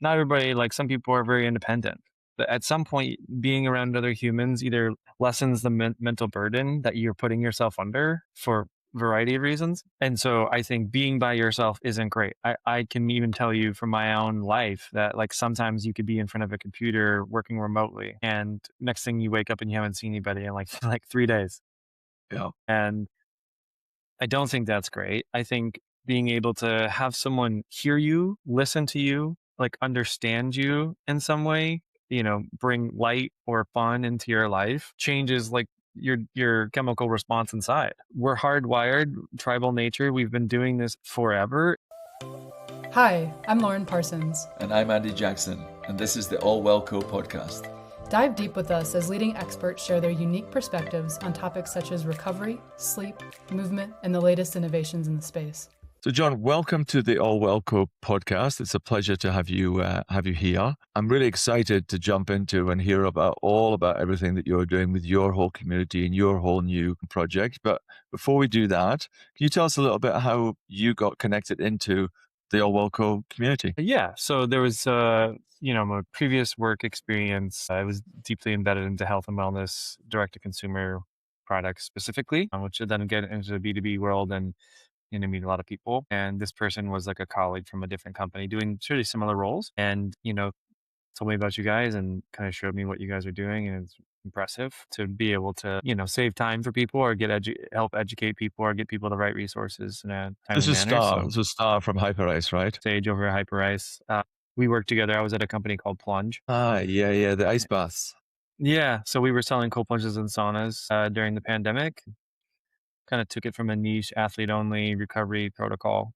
not everybody, like some people are very independent. But at some point, being around other humans either lessens the mental burden that you're putting yourself under for a variety of reasons. And so I think being by yourself isn't great. I can even tell you from my own life that like sometimes you could be in front of a computer working remotely and next thing you wake up and you haven't seen anybody in like like 3 days. Yeah. And I don't think that's great. I think being able to have someone hear you, listen to you, like understand you in some way, bring light or fun into your life changes like your chemical response inside. We're hardwired, tribal nature. We've been doing this forever. Hi, I'm Lauren Parsons. And I'm Andy Jackson, and this is the All Well Co podcast. Dive deep with us as leading experts share their unique perspectives on topics such as recovery, sleep, movement, and the latest innovations in the space. So, Jon, welcome to the All Well Co podcast. It's a pleasure to have you here. I'm really excited to jump into and hear about everything that you're doing with your whole community and your whole new project. But before we do that, can you tell us a little bit how you got connected into the All Well Co community? Yeah. So there was, my previous work experience. I was deeply embedded into health and wellness, direct to consumer products specifically, which would then get into the B2B world and meet a lot of people. And this person was like a colleague from a different company doing really similar roles. And, told me about you guys and kind of showed me what you guys are doing. And it's impressive to be able to, save time for people or help educate people or get people the right resources in a This timely is manner. Star. So This is Star from HyperIce, right? Sage over at HyperIce. We worked together. I was at a company called Plunge. Yeah, the ice baths. Yeah. So we were selling cold plunges and saunas during the pandemic. Kind of took it from a niche athlete only recovery protocol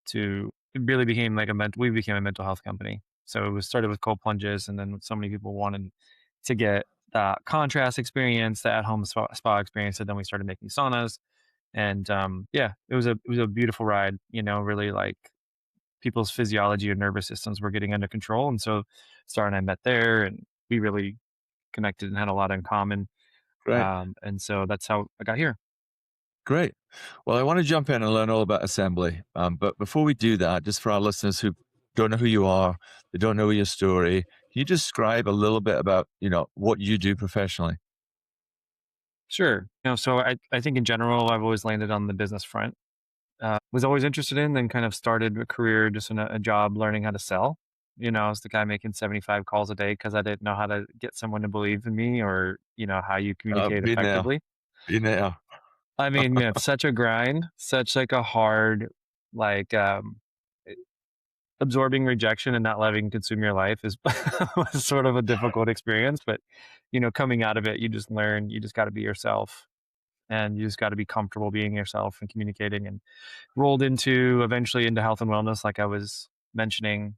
to it really became like we became a mental health company. So it was started with cold plunges, and then so many people wanted to get contrast experience, the at home spa experience, and then we started making saunas. And it was a beautiful ride. Really like people's physiology and nervous systems were getting under control, and so Star and I met there, and we really connected and had a lot in common. Great. And so that's how I got here. Great. Well, I want to jump in and learn all about Assembly. But before we do that, just for our listeners who don't know who you are, they don't know your story, can you describe a little bit about, what you do professionally? Sure. So I think in general, I've always landed on the business front. Was always interested in, then kind of started a career just in a job learning how to sell. I was the guy making 75 calls a day because I didn't know how to get someone to believe in me or, how you communicate Been there, effectively. been there. I mean, yeah, it's such a grind, such like a hard, like, absorbing rejection and not letting it consume your life is was sort of a difficult experience. But, coming out of it, you just learn, you just got to be yourself and you just got to be comfortable being yourself and communicating and rolled eventually into health and wellness. Like I was mentioning,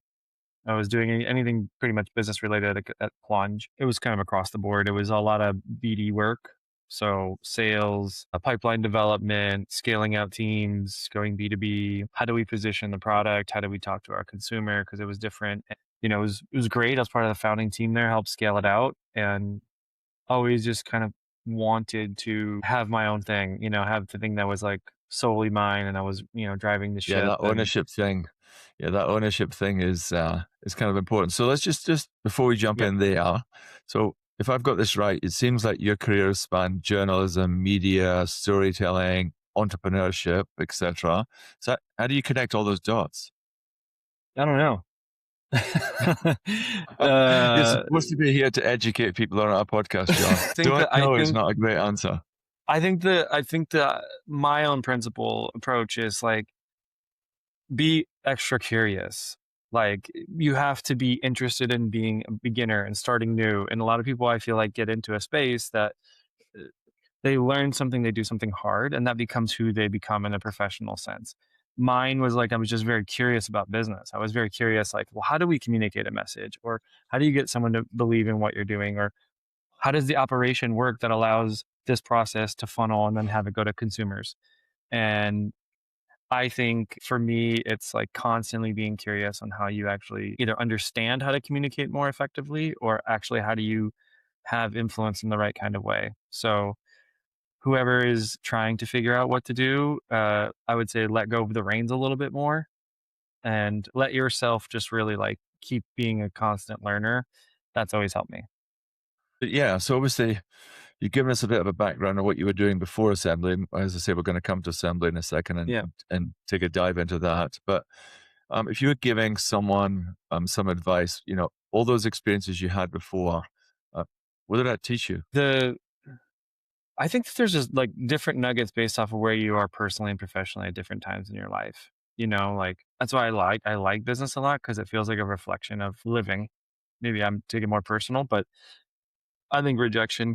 I was doing anything pretty much business related at Plunge. It was kind of across the board. It was a lot of BD work. So sales, pipeline development, scaling out teams, going B2B. How do we position the product? How do we talk to our consumer? Because it was different. It was great. I was part of the founding team there, helped scale it out, and always just kind of wanted to have my own thing, have the thing that was like solely mine and I was, driving the Yeah, ship that and ownership thing. Yeah, that ownership thing is kind of important. So let's just before we jump yep. in there. So if I've got this right, it seems like your career has spanned journalism, media, storytelling, entrepreneurship, etc. So how do you connect all those dots? I don't know. You're uh, supposed to be here to educate people on our podcast, Jon. I think Don't that I know is think not a great answer. I think that my own principle approach is like be extra curious. Like you have to be interested in being a beginner and starting new. And a lot of people I feel like get into a space that uh, they learn something, they do something hard, and that becomes who they become in a professional sense. Mine was like I was just very curious about business. I was very curious, like, well, how do we communicate a message? Or how do you get someone to believe in what you're doing? Or how does the operation work that allows this process to funnel and then have it go to consumers? And I think for me, it's like constantly being curious on how you actually either understand how to communicate more effectively or actually how do you have influence in the right kind of way. So whoever is trying to figure out what to do, I would say let go of the reins a little bit more and let yourself just really like keep being a constant learner. That's always helped me. But yeah, so obviously you've given us a bit of a background on what you were doing before assembly. As I say, we're going to come to assembly in a second Yeah. and take a dive into that. But if you were giving someone some advice, all those experiences you had before, uh, what did that teach you? The I think that there's just like different nuggets based off of where you are personally and professionally at different times in your life. Like that's why I like business a lot because it feels like a reflection of living. Maybe I'm taking more personal, but I think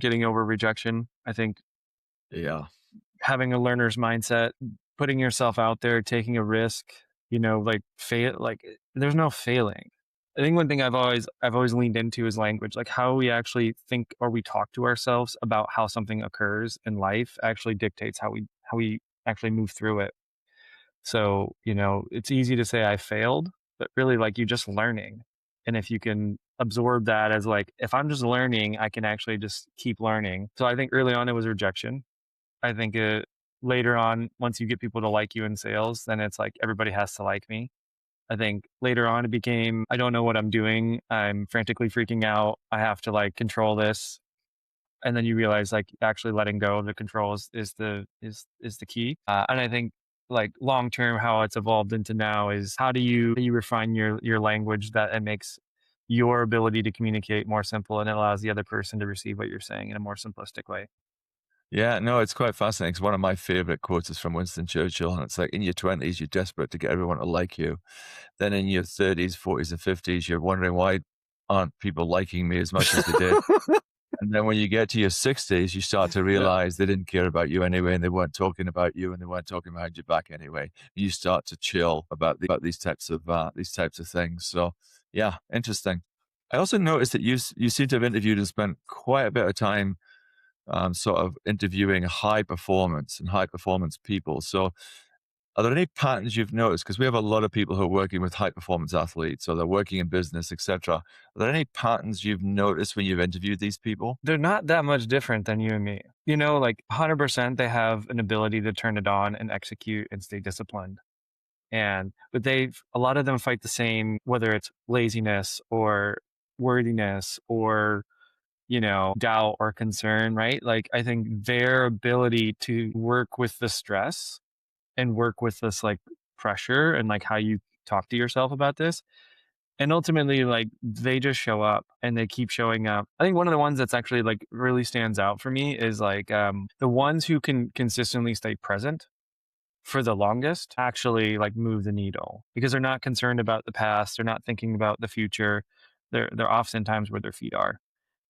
getting over rejection, I think Yeah. having a learner's mindset, putting yourself out there, taking a risk, like there's no failing. I think one thing I've always leaned into is language, like how we actually think or we talk to ourselves about how something occurs in life actually dictates how we actually move through it. So, it's easy to say I failed, but really like you're just learning. And if you can absorb that as like, if I'm just learning, I can actually just keep learning. So I think early on it was rejection. I think later on, once you get people to like you in sales, then it's like everybody has to like me. I think later on it became I don't know what I'm doing. I'm frantically freaking out. I have to like control this. And then you realize like actually letting go of the control is the key. And I think like long term how it's evolved into now is how do you refine your language that it makes your ability to communicate more simple and it allows the other person to receive what you're saying in a more simplistic way. Yeah, no, it's quite fascinating. 'Cause one of my favorite quotes is from Winston Churchill, and it's like in your 20s, you're desperate to get everyone to like you. Then in your 30s, 40s, and 50s, you're wondering why aren't people liking me as much as they did. And then when you get to your 60s, you start to Yeah. realize they didn't care about you anyway, and they weren't talking about you, and they weren't talking behind your back anyway. You start to chill about these types of things. So, yeah, interesting. I also noticed that you seem to have interviewed and spent quite a bit of time sort of interviewing high performance people. So, are there any patterns you've noticed? Because we have a lot of people who are working with high performance athletes, or they're working in business, etc. Are there any patterns you've noticed when you've interviewed these people? They're not that much different than you and me. Like 100% they have an ability to turn it on and execute and stay disciplined. But a lot of them fight the same, whether it's laziness or worthiness or, doubt or concern, right? Like I think their ability to work with the stress and work with this like pressure and like how you talk to yourself about this. And ultimately, like they just show up and they keep showing up. I think one of the ones that's actually like really stands out for me is like the ones who can consistently stay present for the longest actually like move the needle because they're not concerned about the past. They're not thinking about the future. They're oftentimes where their feet are,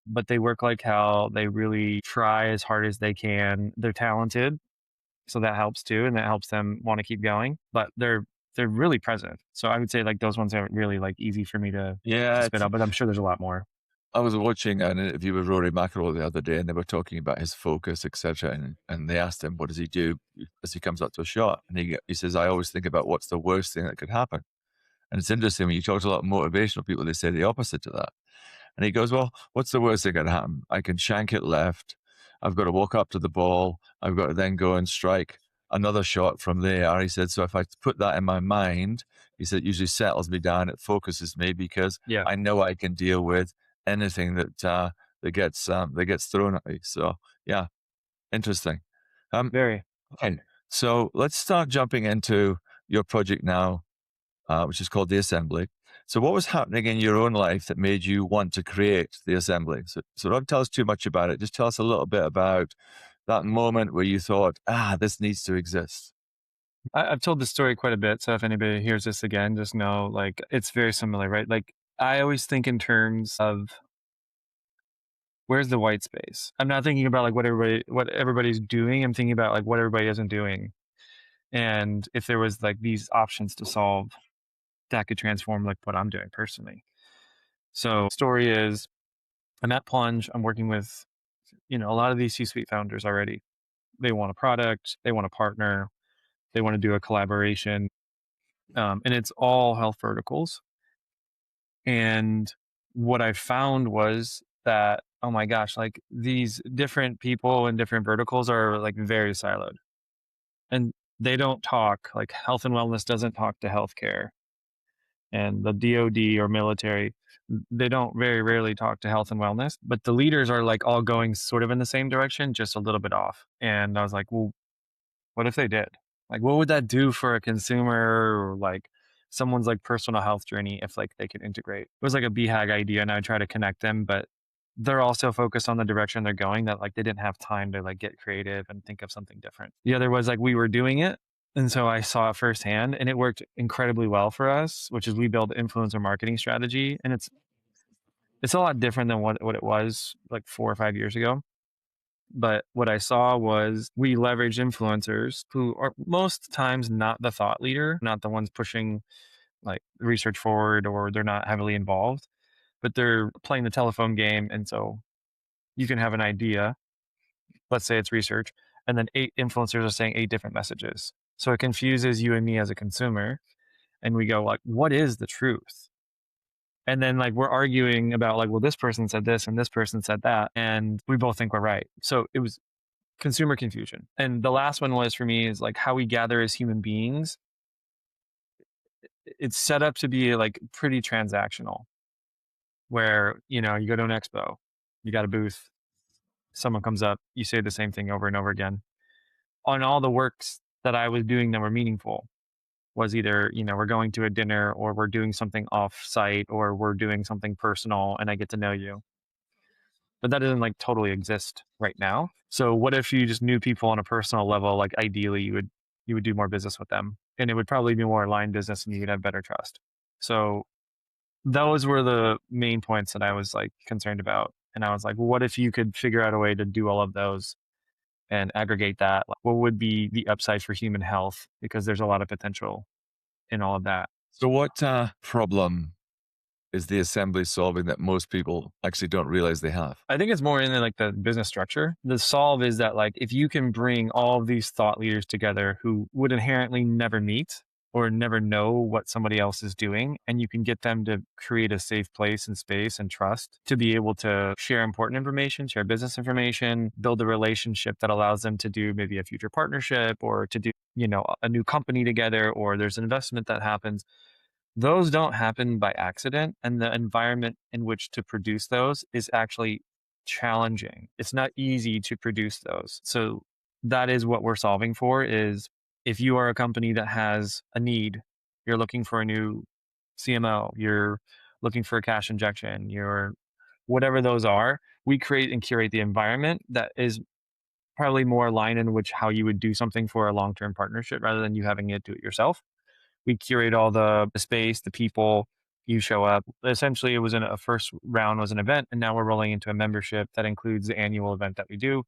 but they work like hell. They really try as hard as they can. They're talented, so that helps too, and that helps them want to keep going. But they're really present. So I would say like those ones are really like easy for me to Yeah, spit out, but I'm sure there's a lot more. I was watching an interview with Rory McIlroy the other day, and they were talking about his focus, etc. And they asked him, "What does he do as he comes up to a shot?" And he says, "I always think about what's the worst thing that could happen." And it's interesting when you talk to a lot of motivational people, they say the opposite to that. And he goes, "Well, what's the worst thing that can happen? I can shank it left. I've got to walk up to the ball. I've got to then go and strike another shot from there." He said, "So if I put that in my mind," he said, "it usually settles me down. It focuses me because Yeah, I know I can deal with anything that gets thrown at me." So yeah, interesting. Um, very. okay, so let's start jumping into your project now, which is called The Assembly. So, what was happening in your own life that made you want to create The Assembly? So don't tell us too much about it. Just tell us a little bit about that moment where you thought, this needs to exist. I've told this story quite a bit, so if anybody hears this again, just know like it's very similar, right? Like I always think in terms of where's the white space. I'm not thinking about like what everybody's doing. I'm thinking about like what everybody isn't doing, and if there was like these options to solve that could transform like what I'm doing personally. So story is I'm at Plunge. I'm working with a lot of these C-suite founders already. They want a product. They want a partner. They want to do a collaboration, and it's all health verticals. And what I found was that, oh my gosh, like these different people in different verticals are like very siloed and they don't talk. Like health and wellness doesn't talk to healthcare. and the DoD or military, they don't very rarely talk to health and wellness, but the leaders are like all going sort of in the same direction, just a little bit off. And I was like, well, what if they did? Like, what would that do for a consumer or like someone's like personal health journey if like they could integrate? It was like a BHAG idea, and I try to connect them, but they're also focused on the direction they're going, that like they didn't have time to like get creative and think of something different. The other was like we were doing it. And so I saw it firsthand, and it worked incredibly well for us, which is we build influencer marketing strategy. And it's a lot different than what it was like 4 or 5 years ago. But what I saw was we leverage influencers who are most times not the thought leader, not the ones pushing like research forward, or they're not heavily involved, but they're playing the telephone game. And so you can have an idea, let's say it's research, and then 8 influencers are saying 8 different messages. So it confuses you and me as a consumer. And we go like, what is the truth? And then like we're arguing about like, well, this person said this and this person said that, and we both think we're right. So it was consumer confusion. And the last one was for me is like how we gather as human beings. It's set up to be like pretty transactional, where, you know, you go to an expo, you got a booth, someone comes up, you say the same thing over and over again. On all the works that I was doing that were meaningful was either, you know, we're going to a dinner, or we're doing something off site, or we're doing something personal and I get to know you. But that doesn't like totally exist right now. So what if you just knew people on a personal level? Like ideally you would do more business with them, and it would probably be more aligned business, and you'd have better trust. So those were the main points that I was like concerned about. And I was like, well, what if you could figure out a way to do all of those and aggregate that? Like, what would be the upside for human health? Because there's a lot of potential in all of that. So what problem is the assembly solving that most people actually don't realize they have? I think it's more in like the business structure. The solve is that like if you can bring all of these thought leaders together who would inherently never meet or never know what somebody else is doing, and you can get them to create a safe place and space and trust to be able to share important information, share business information, build a relationship that allows them to do maybe a future partnership, or to do, you know, a new company together, or there's an investment that happens. Those don't happen by accident, and the environment in which to produce those is actually challenging. It's not easy to produce those. So that is what we're solving for. Is if you are a company that has a need, you're looking for a new CMO, you're looking for a cash injection, you're whatever those are, we create and curate the environment that is probably more aligned in which how you would do something for a long-term partnership rather than you having to do it yourself. We curate all the space, the people, you show up. Essentially, it was in a first round was an event, and now we're rolling into a membership that includes the annual event that we do.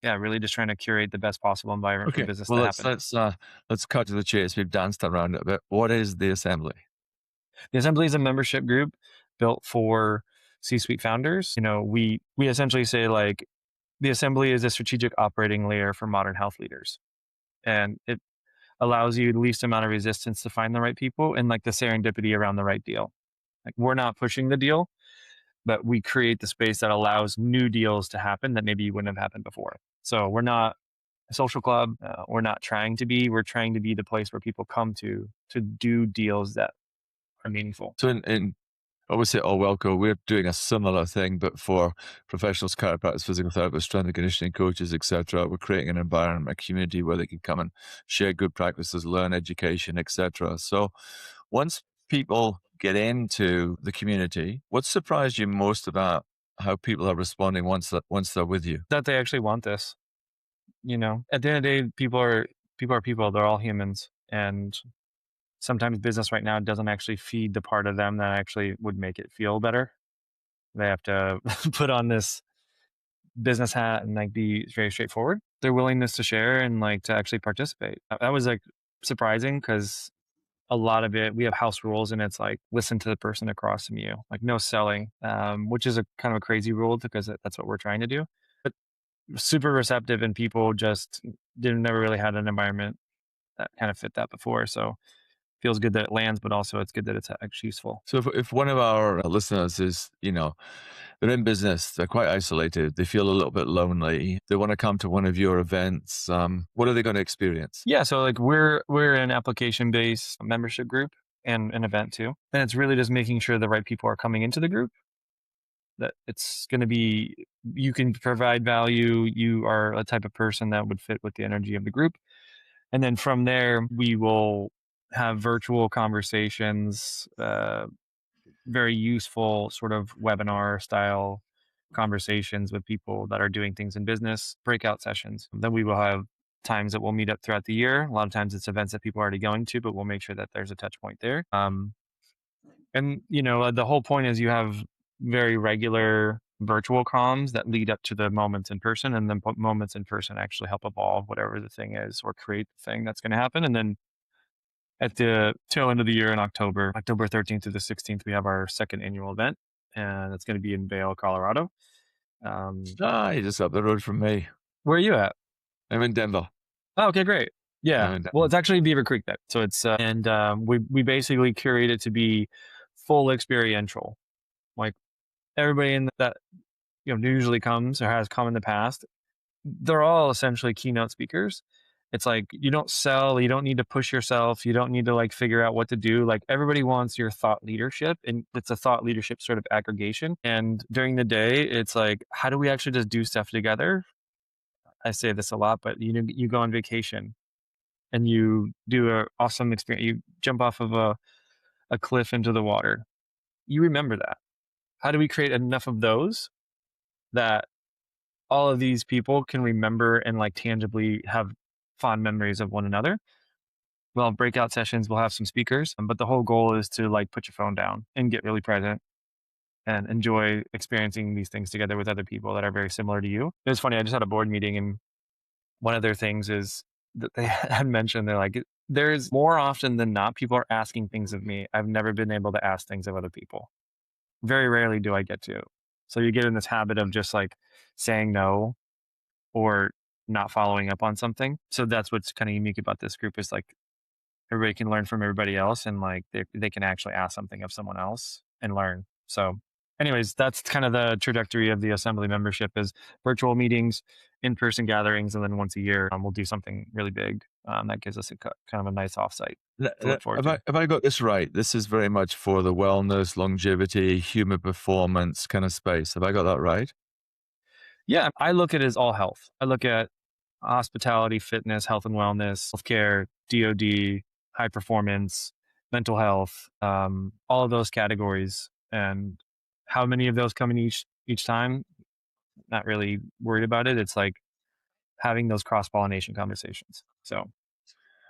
Yeah, really just trying to curate the best possible environment for Okay, business well to let's happen. let's cut to the chase. We've danced around it a bit. What is the assembly? The Assembly is a membership group built for C-suite founders. You know, we essentially say like the Assembly is a strategic operating layer for modern health leaders, and it allows you the least amount of resistance to find the right people and like the serendipity around the right deal. Like we're not pushing the deal, but we create the space that allows new deals to happen that maybe wouldn't have happened before. So we're not a social club. We're not trying to be. We're trying to be the place where people come to do deals that are meaningful. So in obviously at Allwellco, we're doing a similar thing, but for professionals, chiropractors, physical therapists, strength and conditioning coaches, etc. We're creating an environment, a community where they can come and share good practices, learn education, etc. So once people get into the community, what surprised you most about how people are responding once they're with you? That they actually want this. You know, at the end of the day, people are people. They're all humans, and sometimes business right now doesn't actually feed the part of them that actually would make it feel better. They have to put on this business hat and like be very straightforward. Their willingness to share and like to actually participate. That was like surprising, because a lot of it, we have house rules, and it's like listen to the person across from you, like no selling, which is a kind of a crazy rule because that's what we're trying to do. But super receptive, and people just didn't never really had an environment that kind of fit that before. So feels good that it lands, but also it's good that it's actually useful. So if one of our listeners is, they're in business, they're quite isolated, they feel a little bit lonely, they want to come to one of your events, what are they going to experience? Yeah, so like we're an application based membership group. and an event too. And it's really just making sure the right people are coming into the group, that it's going to be, you can provide value. You are a type of person that would fit with the energy of the group. And then from there, we will have virtual conversations, very useful sort of webinar style conversations with people that are doing things in business, breakout sessions. Then we will have times that we'll meet up throughout the year. A lot of times it's events that people are already going to, but we'll make sure that there's a touch point there. And, the whole point is you have very regular virtual comms that lead up to the moments in person, and then moments in person actually help evolve whatever the thing is or create the thing that's going to happen. And then at the tail end of the year in October 13th through the 16th, we have our second annual event, and it's going to be in Vail, Colorado. You're just up the road from me. Where are you at? I'm in Denver. Oh, okay, great. Yeah. Well, it's actually Beaver Creek then. So it's, we basically curate it to be full experiential. Like everybody in that, usually comes or has come in the past, they're all essentially keynote speakers. It's like, you don't sell, you don't need to push yourself. You don't need to like figure out what to do. Like everybody wants your thought leadership, and it's a thought leadership sort of aggregation. And during the day, it's like, how do we actually just do stuff together? I say this a lot, but you go on vacation and you do an awesome experience. You jump off of a cliff into the water. You remember that. How do we create enough of those that all of these people can remember and like tangibly have fond memories of one another? We'll have breakout sessions. We'll have some speakers, but the whole goal is to like put your phone down and get really present and enjoy experiencing these things together with other people that are very similar to you. It was funny. I just had a board meeting, and one of their things is that they had mentioned, they're like, there's more often than not, people are asking things of me. I've never been able to ask things of other people. Very rarely do I get to. So you get in this habit of just like saying no or not following up on something. So that's what's kind of unique about this group, is like everybody can learn from everybody else, and like they can actually ask something of someone else and learn. So anyways, that's kind of the trajectory of the Assembly membership, is virtual meetings, in-person gatherings, and then once a year we'll do something really big that gives us kind of a nice offsite to look forward to. Have I got this right? This is very much for the wellness, longevity, human performance kind of space. Have I got that right? Yeah, I look at it as all health. I look at hospitality, fitness, health and wellness, healthcare, DoD, high performance, mental health, all of those categories. And how many of those come in each time? Not really worried about it. It's like having those cross-pollination conversations. So,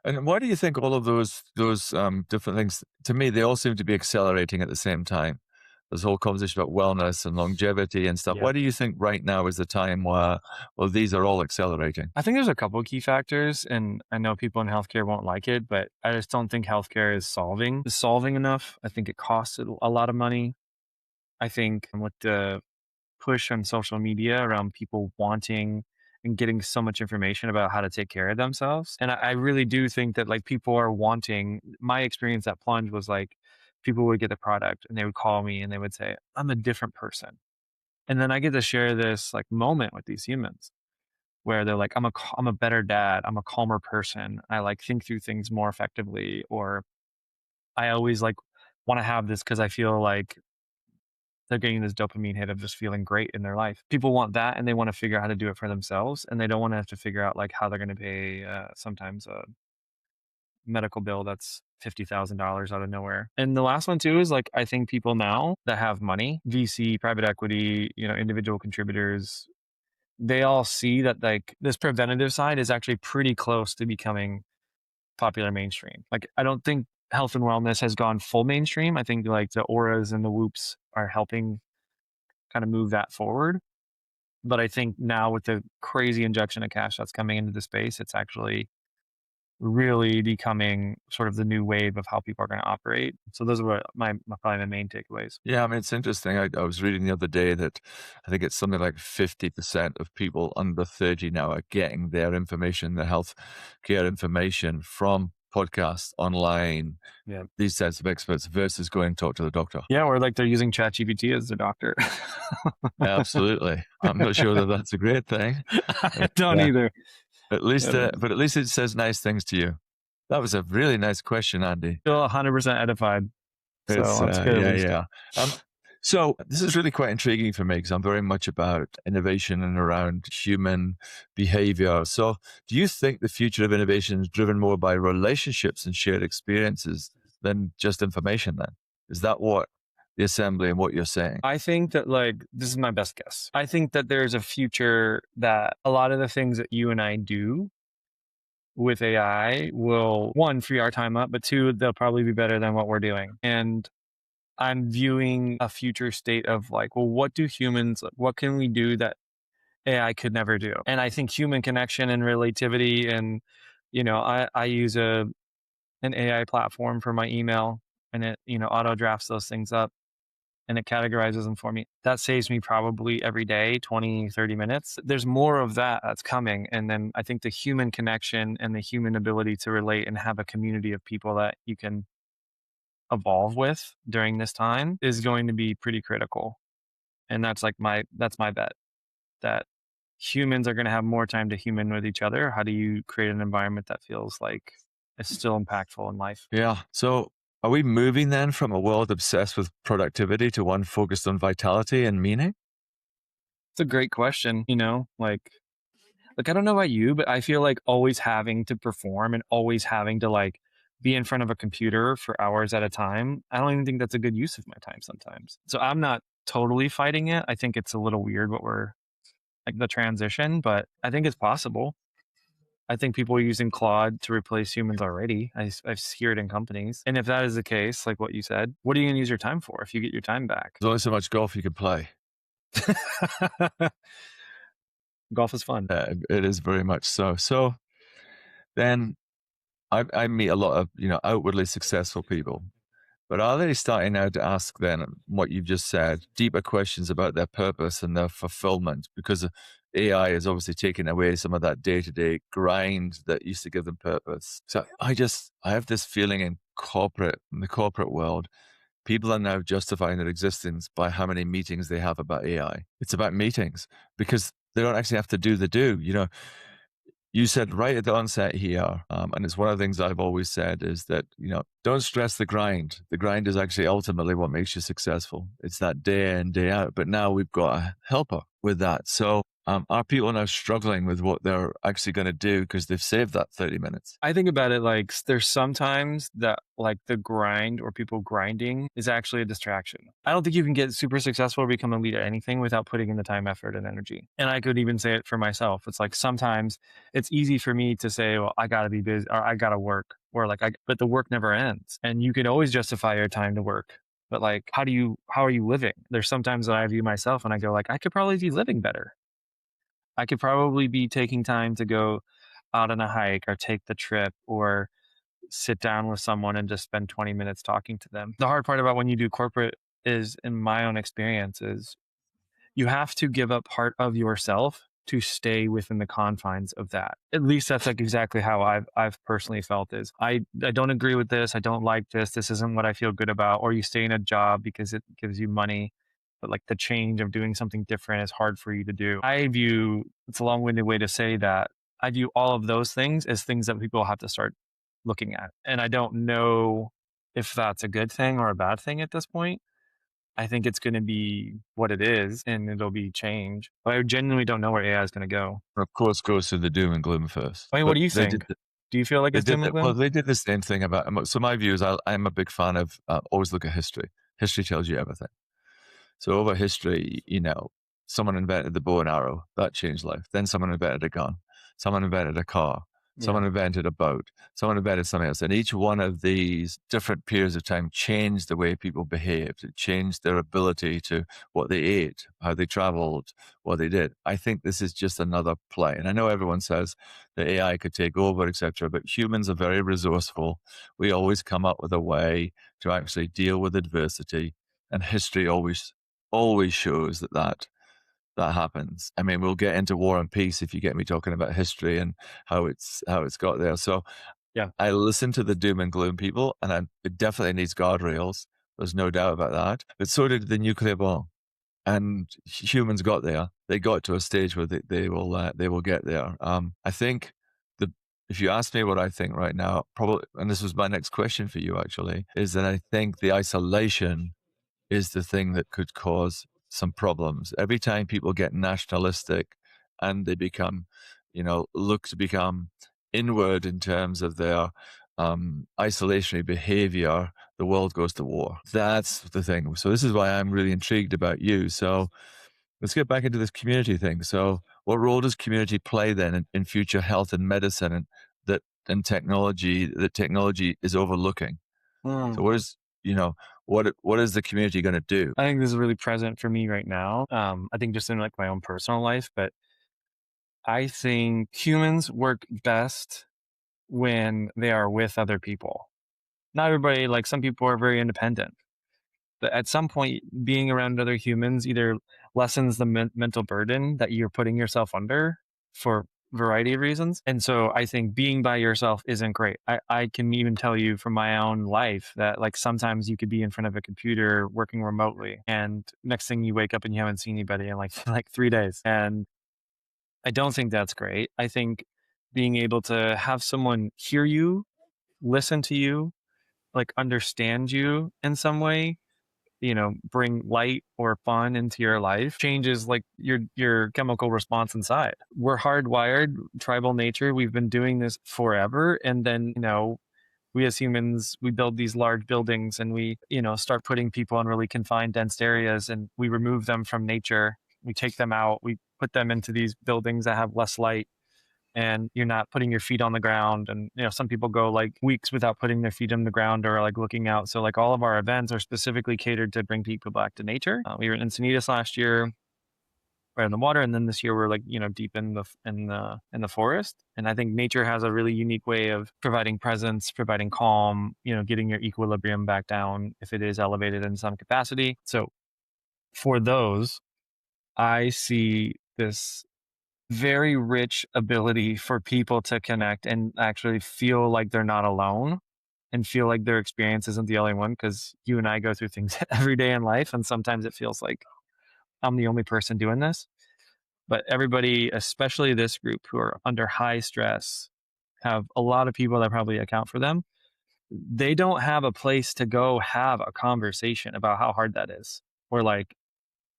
and why do you think all of those different things, to me, they all seem to be accelerating at the same time? This whole conversation about wellness and longevity and stuff. Yeah. Why do you think right now is the time where, well, these are all accelerating? I think there's a couple of key factors, and I know people in healthcare won't like it, but I just don't think healthcare is solving enough. I think it costs a lot of money. I think with the push on social media around people wanting and getting so much information about how to take care of themselves. And I really do think that like people are wanting, my experience at Plunge was like, people would get the product and they would call me and they would say, I'm a different person. And then I get to share this like moment with these humans where they're like, I'm a better dad. I'm a calmer person. I like think through things more effectively. Or I always like want to have this because I feel like they're getting this dopamine hit of just feeling great in their life. People want that, and they want to figure out how to do it for themselves, and they don't want to have to figure out like how they're going to pay sometimes a medical bill that's $50,000 out of nowhere. And the last one too is like, I think people now that have money, VC, private equity, individual contributors, they all see that like this preventative side is actually pretty close to becoming popular mainstream. Like, I don't think health and wellness has gone full mainstream. I think like the auras and the whoops are helping kind of move that forward. But I think now with the crazy injection of cash that's coming into the space, it's actually really becoming sort of the new wave of how people are going to operate. So those are probably my main takeaways. Yeah, I mean, it's interesting. I was reading the other day that I think it's something like 50% of people under 30 now are getting their information, their health care information from podcasts, online, these sets of experts versus going and talk to the doctor. Yeah, or like they're using ChatGPT as the doctor. Absolutely. I'm not sure that that's a great thing. I don't either. At least, but at least it says nice things to you. That was a really nice question, Andy. Feel 100% edified. So It's that's good at yeah, least. yeah. So this is really quite intriguing for me because I'm very much about innovation and around human behavior. So do you think the future of innovation is driven more by relationships and shared experiences than just information then? Is that what the assembly and what you're saying? I think that, like, this is my best guess. I think that there's a future that a lot of the things that you and I do with AI will, one, free our time up, but two, they'll probably be better than what we're doing. And I'm viewing a future state of like, well, what can we do that AI could never do? And I think human connection and relativity and, I use an AI platform for my email, and it, auto drafts those things up and it categorizes them for me. That saves me probably every day 20, 30 minutes. There's more of that that's coming. And then I think the human connection and the human ability to relate and have a community of people that you can evolve with during this time is going to be pretty critical. And that's my bet, that humans are going to have more time to human with each other. How do you create an environment that feels like it's still impactful in life? Yeah. So are we moving then from a world obsessed with productivity to one focused on vitality and meaning? It's a great question, like I don't know about you, but I feel like always having to perform and always having to like be in front of a computer for hours at a time. I don't even think that's a good use of my time sometimes. So I'm not totally fighting it. I think it's a little weird what we're like the transition, but I think it's possible. I think people are using Claude to replace humans already. I hear it in companies. And if that is the case, like what you said, what are you going to use your time for if you get your time back? There's only so much golf you can play. Golf is fun. It is very much so. So then I meet a lot of, outwardly successful people, but are they starting now to ask then what you've just said, deeper questions about their purpose and their fulfillment? Because AI is obviously taking away some of that day-to-day grind that used to give them purpose. So I have this feeling in the corporate world, people are now justifying their existence by how many meetings they have about AI. It's about meetings because they don't actually have to do the do. You said right at the onset here, and it's one of the things I've always said is that, don't stress the grind. The grind is actually ultimately what makes you successful. It's that day in, day out. But now we've got a helper with that. So are people now struggling with what they're actually going to do because they've saved that 30 minutes? I think about it like there's sometimes that like the grind or people grinding is actually a distraction. I don't think you can get super successful or become a leader at anything without putting in the time, effort, and energy. And I could even say it for myself. It's like sometimes it's easy for me to say, well, I got to be busy or I got to work or but the work never ends. And you can always justify your time to work. But like, how are you living? There's sometimes that I view myself and I go like, I could probably be living better. I could probably be taking time to go out on a hike or take the trip or sit down with someone and just spend 20 minutes talking to them. The hard part about when you do corporate is, in my own experience, is you have to give up part of yourself to stay within the confines of that. At least that's like exactly how I've personally felt is I don't agree with this. I don't like this. This isn't what I feel good about. Or you stay in a job because it gives you money, but like the change of doing something different is hard for you to do. It's a long-winded way to say that I view all of those things as things that people have to start looking at. And I don't know if that's a good thing or a bad thing at this point. I think it's going to be what it is and it'll be change. But I genuinely don't know where AI is going to go. Of course, goes to the doom and gloom first. I mean, what do you think? Do you feel like it's doom and gloom? Well, they did the same thing about. So my view is, I'm a big fan of always look at history. History tells you everything. So over history, someone invented the bow and arrow. That changed life. Then someone invented a gun. Someone invented a car. Someone invented a boat. Someone invented something else. And each one of these different periods of time changed the way people behaved. It changed their ability to what they ate, how they traveled, what they did. I think this is just another play. And I know everyone says that AI could take over, etc., but humans are very resourceful. We always come up with a way to actually deal with adversity. And history always shows that happens. I mean, we'll get into War and Peace if you get me talking about history and how it's got there. So yeah, I listen to the doom and gloom people, and it definitely needs guardrails. There's no doubt about that. But so did the nuclear bomb, and humans got there. They got to a stage where they will get there. I think if you ask me what I think right now, probably, and this was my next question for you actually, is that I think the isolation is the thing that could cause some problems. Every time people get nationalistic and they become, look to become inward in terms of their isolationary behavior, the world goes to war. That's the thing. So this is why I'm really intrigued about you. So let's get back into this community thing. So what role does community play then in future health and medicine and technology that technology is overlooking? So Mm. what is, what is the community going to do? I think this is really present for me right now. I think just in like my own personal life, but I think humans work best when they are with other people. Not everybody, like some people are very independent, but at some point, being around other humans either lessens the mental burden that you're putting yourself under for a variety of reasons. And so I think being by yourself isn't great. I can even tell you from my own life that like sometimes you could be in front of a computer working remotely and next thing you wake up and you haven't seen anybody in like like 3 days. And I don't think that's great. I think being able to have someone hear you, listen to you, like understand you in some way, bring light or fun into your life changes like your chemical response inside. We're hardwired, tribal nature. We've been doing this forever. And then, we as humans, we build these large buildings and we, start putting people in really confined, dense areas and we remove them from nature. We take them out, we put them into these buildings that have less light and you're not putting your feet on the ground. And, some people go like weeks without putting their feet on the ground or like looking out. So like all of our events are specifically catered to bring people back to nature. We were in Encinitas last year, right in the water. And then this year we're like, deep in the forest. And I think nature has a really unique way of providing presence, providing calm, getting your equilibrium back down if it is elevated in some capacity. So for those, I see this very rich ability for people to connect and actually feel like they're not alone and feel like their experience isn't the only one because you and I go through things every day in life. And sometimes it feels like I'm the only person doing this. But everybody, especially this group who are under high stress, have a lot of people that probably account for them. They don't have a place to go have a conversation about how hard that is. Or like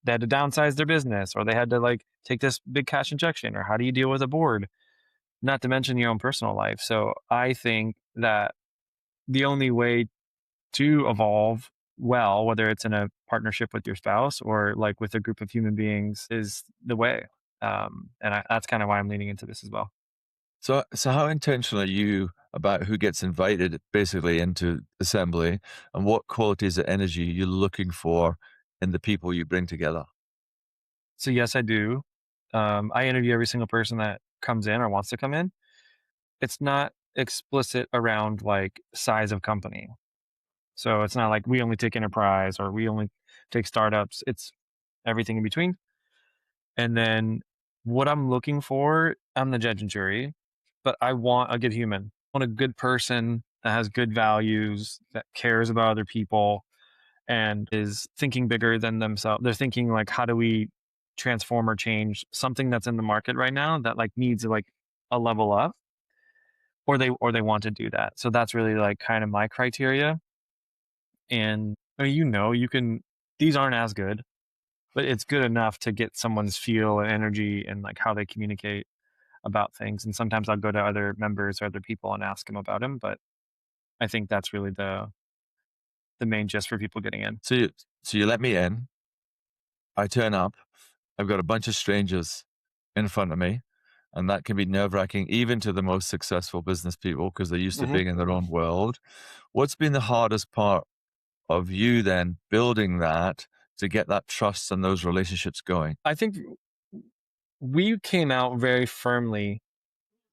they had to downsize their business or they had to like take this big cash injection or how do you deal with a board? Not to mention your own personal life. So I think that the only way to evolve well, whether it's in a partnership with your spouse or like with a group of human beings, is the way. That's kind of why I'm leaning into this as well. So how intentional are you about who gets invited basically into assembly and what qualities of energy you're looking for in the people you bring together? So yes, I do. I interview every single person that comes in or wants to come in. It's not explicit around like size of company. So it's not like we only take enterprise or we only take startups. It's everything in between. And then what I'm looking for, I'm the judge and jury, but I want a good human. I want a good person that has good values, that cares about other people and is thinking bigger than themselves. They're thinking like, how do we transform or change something that's in the market right now that like needs like a level up or they want to do that. So that's really like kind of my criteria. And you can, these aren't as good, but it's good enough to get someone's feel and energy and like how they communicate about things. And sometimes I'll go to other members or other people and ask them about them. But I think that's really the main gist for people getting in. So you let me in. I turn up. I've got a bunch of strangers in front of me, and that can be nerve-wracking even to the most successful business people because they're used to Mhm. being in their own world. What's been the hardest part of you then building that to get that trust and those relationships going? I think we came out very firmly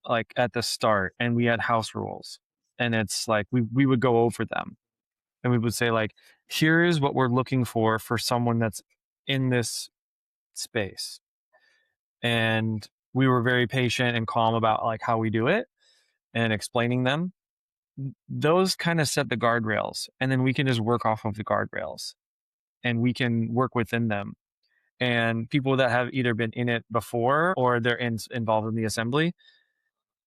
like at the start and we had house rules. And it's like we would go over them and we would say like, here's what we're looking for someone that's in this space. And we were very patient and calm about like how we do it and explaining them. Those kind of set the guardrails and then we can just work off of the guardrails and we can work within them. And people that have either been in it before or they're involved in the assembly,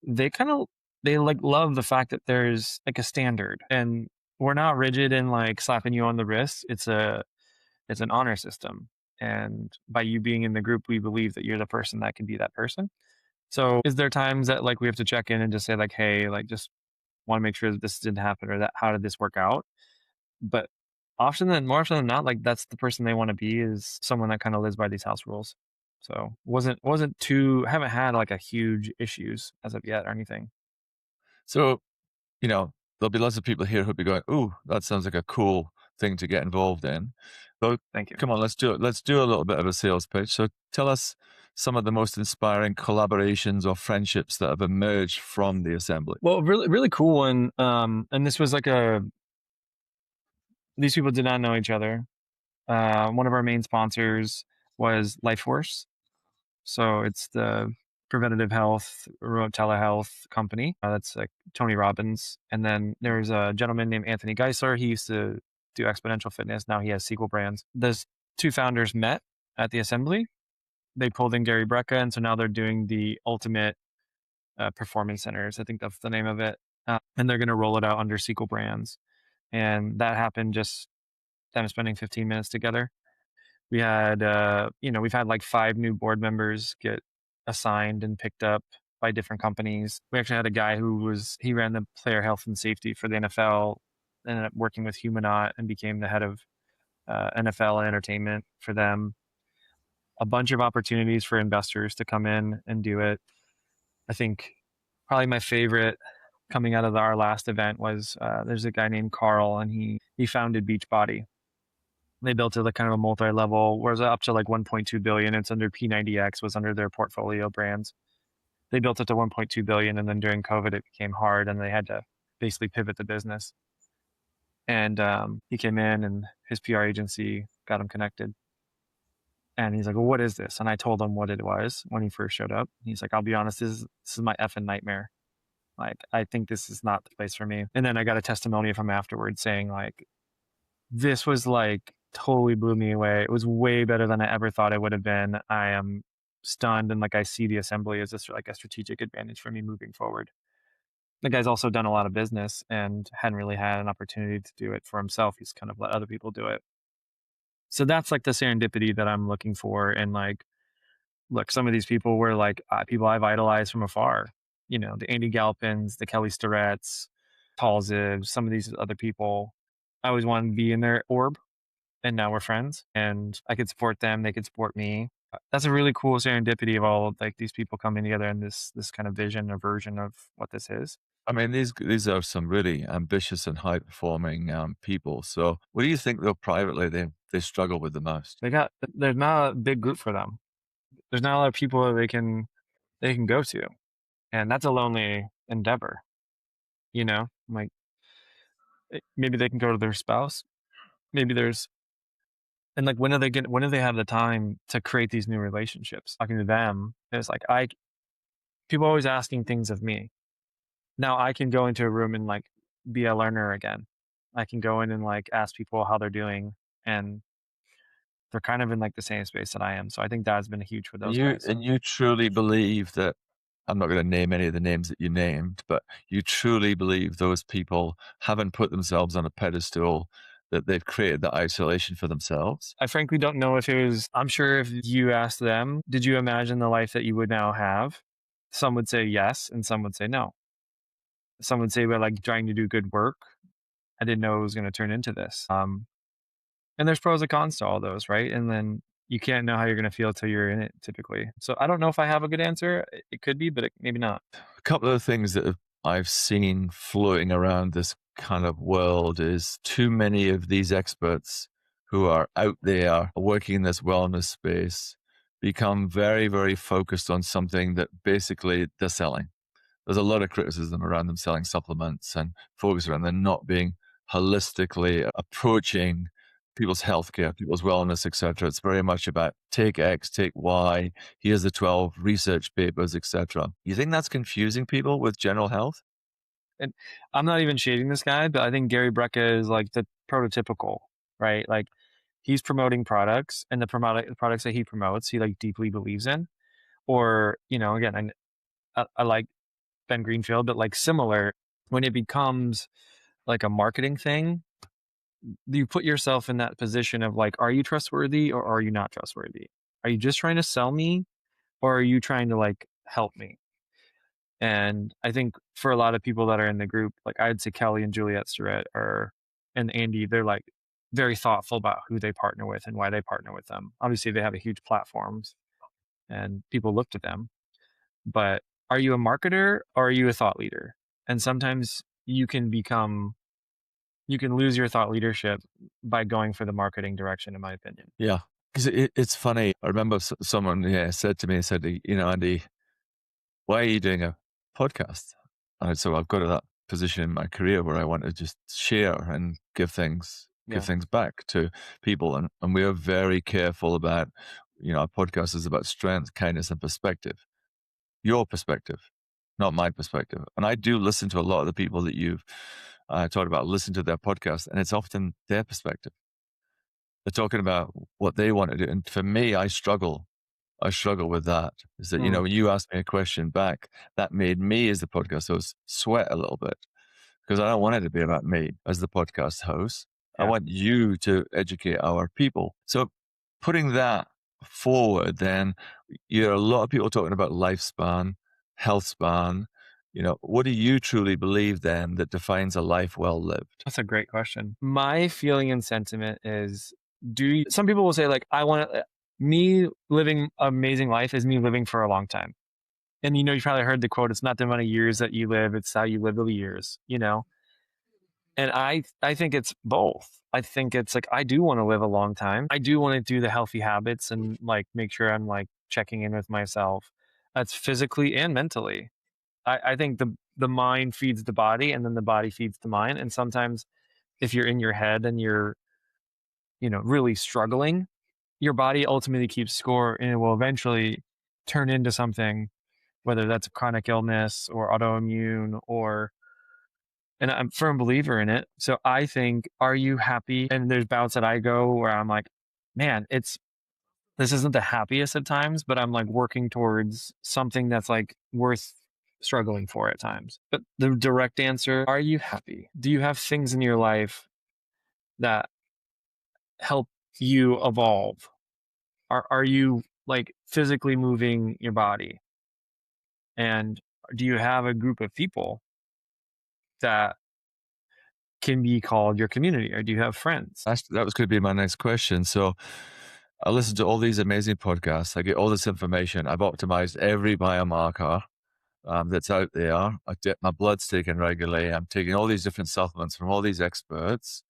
they kind of they like love the fact that there's like a standard, and we're not rigid in like slapping you on the wrist. It's an honor system. And by you being in the group, we believe that you're the person that can be that person. So is there times that like we have to check in and just say like, hey, like just want to make sure that this didn't happen, or that how did this work out? But more often than not, like that's the person they want to be, is someone that kind of lives by these house rules. So wasn't too haven't had like a huge issues as of yet or anything. So, there'll be lots of people here who'll be going, "Ooh, that sounds like a cool thing to get involved in." But Thank you. come on, let's do it. Let's do a little bit of a sales pitch. So tell us some of the most inspiring collaborations or friendships that have emerged from the assembly. Well, really, really cool one. And this was like these people did not know each other. One of our main sponsors was Life Force. So it's the preventative health, remote telehealth company. That's like Tony Robbins. And then there's a gentleman named Anthony Geisler. He used to do exponential fitness. Now he has Sequel Brands. Those two founders met at the assembly. They pulled in Gary Brecka. And so now they're doing the ultimate performance centers. I think that's the name of it. And they're going to roll it out under Sequel Brands. And that happened just them spending 15 minutes together. We had, we've had like 5 new board members get assigned and picked up by different companies. We actually had a guy he ran the player health and safety for the NFL, ended up working with Humanot and became the head of NFL entertainment for them. A bunch of opportunities for investors to come in and do it. I think probably my favorite coming out of our last event was there's a guy named Carl, and he founded Beachbody. They built it like kind of a multi-level, whereas up to like 1.2 billion. It's under P90X, was under their portfolio brands. They built it to 1.2 billion, and then during COVID, it became hard, and they had to basically pivot the business. And he came in, and his PR agency got him connected. And he's like, "Well, what is this?" And I told him what it was when he first showed up. He's like, "I'll be honest, this is my effing nightmare. Like, I think this is not the place for me." And then I got a testimony from him afterwards saying like, this was like totally blew me away. It was way better than I ever thought it would have been. I am stunned, and like I see the assembly as just like a strategic advantage for me moving forward. The guy's also done a lot of business and hadn't really had an opportunity to do it for himself. He's kind of let other people do it. So that's like the serendipity that I'm looking for. And like, look, some of these people were like people I've idolized from afar. The Andy Galpins, the Kelly Starretts, Paul Zibs, some of these other people. I always wanted to be in their orb, and now we're friends, and I could support them. They could support me. That's a really cool serendipity of all of like these people coming together in this kind of vision or version of what this is. I mean, these are some really ambitious and high performing people. So, what do you think though privately they struggle with the most? There's not a big group for them. There's not a lot of people that they can go to, and that's a lonely endeavor. Like maybe they can go to their spouse. Maybe there's and like when do they have the time to create these new relationships? Talking to them, it's like people always asking things of me. Now I can go into a room and like be a learner again. I can go in and like ask people how they're doing, and they're kind of in like the same space that I am. So I think that's been huge for those guys. And you truly believe that, I'm not going to name any of the names that you named, but you truly believe those people haven't put themselves on a pedestal, that they've created that isolation for themselves? I frankly don't know if it was, I'm sure if you asked them, did you imagine the life that you would now have? Some would say yes, and some would say no. Some would say we're like trying to do good work. I didn't know it was going to turn into this. And there's pros and cons to all those, right? And then you can't know how you're going to feel till you're in it typically. So I don't know if I have a good answer. It could be, but maybe not. A couple of things that I've seen floating around this kind of world is too many of these experts who are out there working in this wellness space become very, very focused on something that basically they're selling. There's a lot of criticism around them selling supplements and focus around them not being holistically approaching people's healthcare, people's wellness, etc. It's very much about take X, take Y. Here's the 12 research papers, etc. You think that's confusing people with general health? And I'm not even shading this guy, but I think Gary Brecka is like the prototypical, right? Like he's promoting products, and the products that he promotes, he like deeply believes in. Or again, I like Ben Greenfield, but like similar, when it becomes like a marketing thing, you put yourself in that position of like, are you trustworthy or are you not trustworthy? Are you just trying to sell me or are you trying to like help me? And I think for a lot of people that are in the group, like I'd say Kelly and Juliet Surratt and Andy, they're like very thoughtful about who they partner with and why they partner with them. Obviously, they have a huge platforms and people look to them. But are you a marketer or are you a thought leader? And sometimes you can lose your thought leadership by going for the marketing direction, in my opinion. Yeah. Because it's funny. I remember someone said to me, said, Andy, why are you doing a podcast? And so I've got to that position in my career where I want to just share and give things Yeah. back to people. And we are very careful about, our podcast is about strength, kindness, and perspective. Your perspective, not my perspective. And I do listen to a lot of the people that you've talked about, listen to their podcast, and it's often their perspective. They're talking about what they want to do. And for me, I struggle with that. Is that, when you asked me a question back, that made me as the podcast host sweat a little bit because I don't want it to be about me as the podcast host. Yeah. I want you to educate our people. So putting that forward, then you hear a lot of people talking about lifespan, health span. What do you truly believe then that defines a life well lived? That's a great question. My feeling and sentiment is, some people will say like, me living amazing life is me living for a long time. And you probably heard the quote, it's not the amount of years that you live, it's how you live the years, And I think it's both. I think it's like, I do want to live a long time. I do want to do the healthy habits and like make sure I'm like checking in with myself. That's physically and mentally. I think the mind feeds the body and then the body feeds the mind. And sometimes if you're in your head and you're, really struggling, your body ultimately keeps score and it will eventually turn into something, whether that's a chronic illness or autoimmune and I'm a firm believer in it. So I think, are you happy? And there's bouts that I go where I'm like, man, this isn't the happiest at times, but I'm like working towards something that's like worth struggling for at times. But the direct answer, are you happy? Do you have things in your life that help you evolve? Are you like physically moving your body? And do you have a group of people that can be called your community, or do you have friends? That was going to be my next question. So I listen to all these amazing podcasts. I get all this information. I've optimized every biomarker that's out there. My blood's taken regularly. I'm taking all these different supplements from all these experts,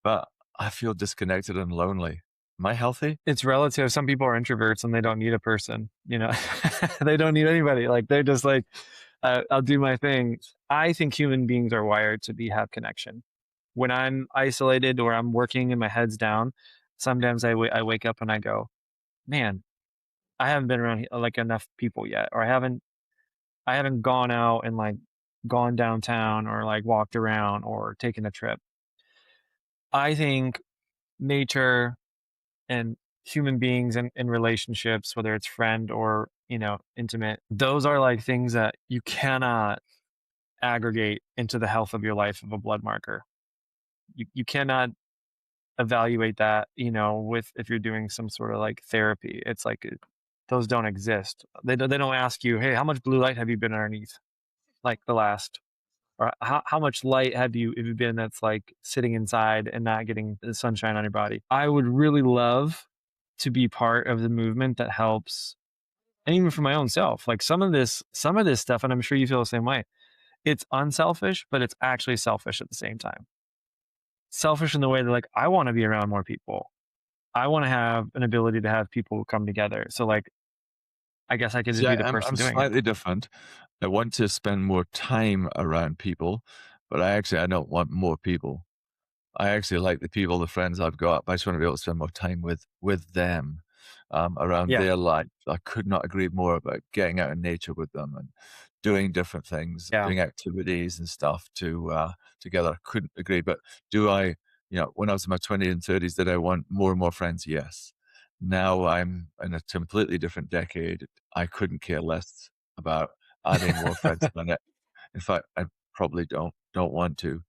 but I feel disconnected and lonely. Am I healthy? It's relative. Some people are introverts and they don't need a person, they don't need anybody. Like they're just like, I'll do my thing. I think human beings are wired to have connection. When I'm isolated or I'm working and my head's down, sometimes I wake up and I go, man, I haven't been around like enough people yet, or I haven't gone out and like gone downtown or like walked around or taken a trip. I think nature and human beings and relationships, whether it's friend or, intimate, those are like things that you cannot aggregate into the health of your life of a blood marker. You cannot evaluate that, if you're doing some sort of like therapy. It's like those don't exist. They don't ask you, hey, how much blue light have you been underneath? Like the last, or how much light have you been that's like sitting inside and not getting the sunshine on your body? I would really love to be part of the movement that helps, and even for my own self, like some of this stuff, and I'm sure you feel the same way. It's unselfish, but it's actually selfish at the same time. Selfish in the way that like, I want to be around more people. I want to have an ability to have people come together. So like, I guess I could just be the person I'm doing slightly it. different. I want to spend more time around people, but I don't want more people. I actually like the people, the friends I've got, but I just want to be able to spend more time with them around Yeah. their life. I could not agree more about getting out in nature with them and doing different things, Yeah. doing activities and stuff together. I couldn't agree. But do I, when I was in my 20s and 30s, did I want more and more friends? Yes. Now I'm in a completely different decade. I couldn't care less about adding more friends on it. In fact, I probably don't want to.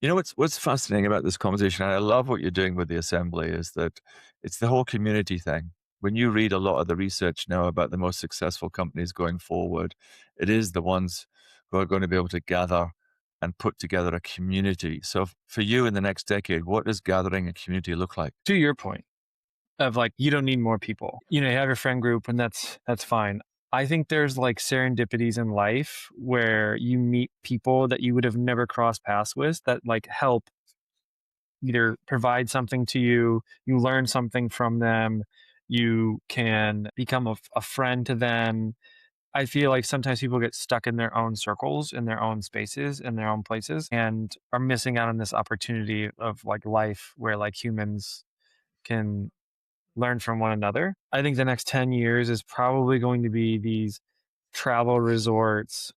You know what's fascinating about this conversation, and I love what you're doing with the assembly, is that it's the whole community thing. When you read a lot of the research now about the most successful companies going forward, it is the ones who are going to be able to gather and put together a community. So for you in the next decade, what does gathering a community look like? To your point of like, you don't need more people. You know, you have your friend group and that's fine. I think there's like serendipities in life where you meet people that you would have never crossed paths with that like help either provide something to you, you learn something from them, you can become a friend to them. I feel like sometimes people get stuck in their own circles, in their own spaces, in their own places, and are missing out on this opportunity of like life where like humans can learn from one another. I think the next 10 years is probably going to be these travel resorts,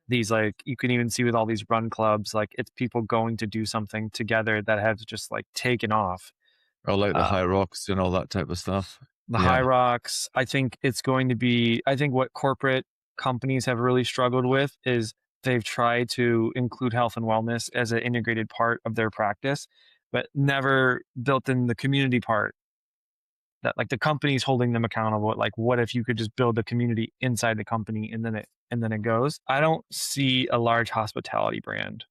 these like you can even see with all these run clubs, like it's people going to do something together that has just like taken off. Or like the Uh, high rocks and all that type of stuff? the high Yeah. rocks, I think it's going to be, I think what corporate companies have really struggled with is they've tried to include health and wellness as an integrated part of their practice, but never built in the community part that like the company's holding them accountable. Like, what if you could just build a community inside the company and then it goes? I don't see a large hospitality brand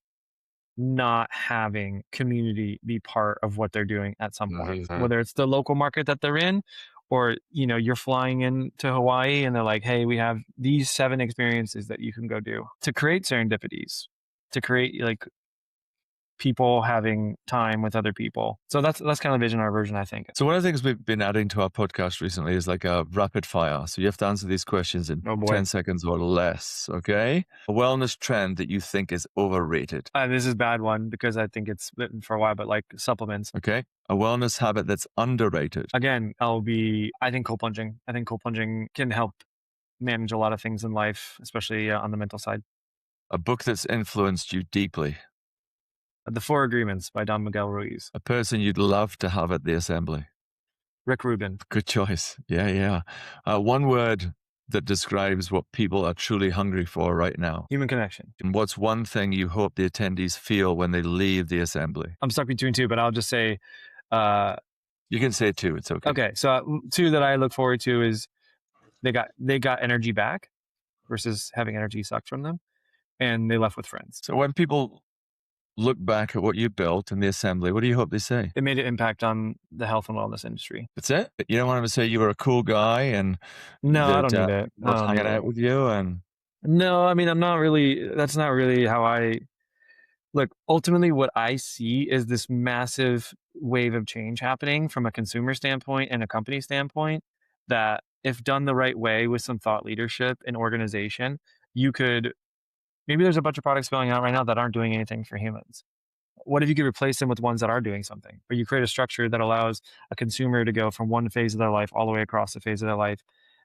not having community be part of what they're doing at some point, whether it's the local market that they're in, or you know, you're flying into Hawaii and they're like, hey, we have these 7 experiences that you can go do to create serendipities, to create like people having time with other people. So that's kind of the vision, our version, I think. So one of the things we've been adding to our podcast recently is like a rapid fire. So you have to answer these questions in Oh boy. 10 seconds or less, okay? A wellness trend that you think is overrated. This is a bad one because I think it's written for a while, but like supplements. Okay. A wellness habit that's underrated. Again, I think cold plunging. I think cold plunging can help manage a lot of things in life, especially on the mental side. A book that's influenced you deeply. The Four Agreements by Don Miguel Ruiz. A person you'd love to have at the assembly. Rick Rubin. Good choice. Yeah. One word that describes what people are truly hungry for right now. Human connection. And what's one thing you hope the attendees feel when they leave the assembly? I'm stuck between 2, but I'll just say, you can say 2. It's okay. Okay. So 2 that I look forward to is they got energy back versus having energy sucked from them, and they left with friends. So when people look back at what you built in the assembly, what do you hope they say? It made an impact on the health and wellness industry. That's it? You don't want them to say you were a cool guy and No, I that, don't need it. was hanging out with you and... No, I mean, that's not really how I look. Ultimately, what I see is this massive wave of change happening from a consumer standpoint and a company standpoint that if done the right way with some thought leadership and organization, maybe there's a bunch of products going out right now that aren't doing anything for humans. What if you could replace them with ones that are doing something? Or you create a structure that allows a consumer to go from one phase of their life all the way across the phase of their life,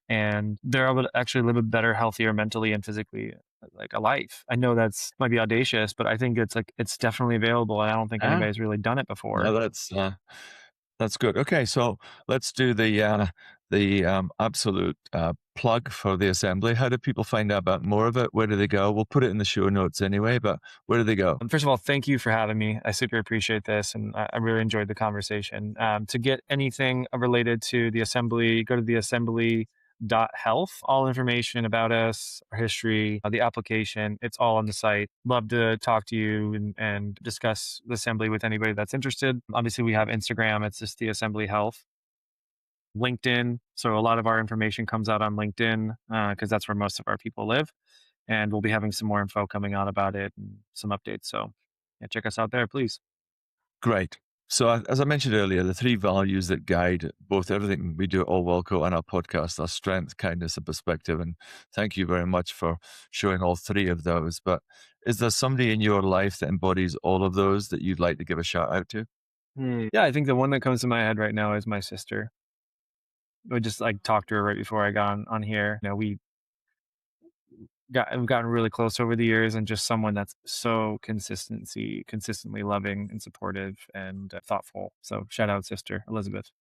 and they're able to actually live a better, healthier, mentally and physically like a life. I know might be audacious, but I think it's definitely available, and I don't think anybody's really done it before. No, that's good. Okay, so let's do the absolute plug for the assembly. How do people find out about more of it? Where do they go? We'll put it in the show notes anyway, but where do they go? First of all, thank you for having me. I super appreciate this, and I really enjoyed the conversation. To get anything related to the assembly, go to theassembly.health. All information about us, our history, the application, it's all on the site. Love to talk to you and discuss the assembly with anybody that's interested. Obviously, we have Instagram. It's just the Assembly Health. LinkedIn. So a lot of our information comes out on LinkedIn because that's where most of our people live. And we'll be having some more info coming out about it and some updates. So yeah, check us out there, please. Great. So as I mentioned earlier, the 3 values that guide both everything we do at All Wellco and our podcast are strength, kindness, and perspective. And thank you very much for showing all 3 of those. But is there somebody in your life that embodies all of those that you'd like to give a shout out to? Yeah, I think the one that comes to my head right now is my sister. I just like talked to her right before I got on here. You know, we've gotten really close over the years, and just someone that's so consistently loving and supportive and thoughtful. So shout out sister Elizabeth.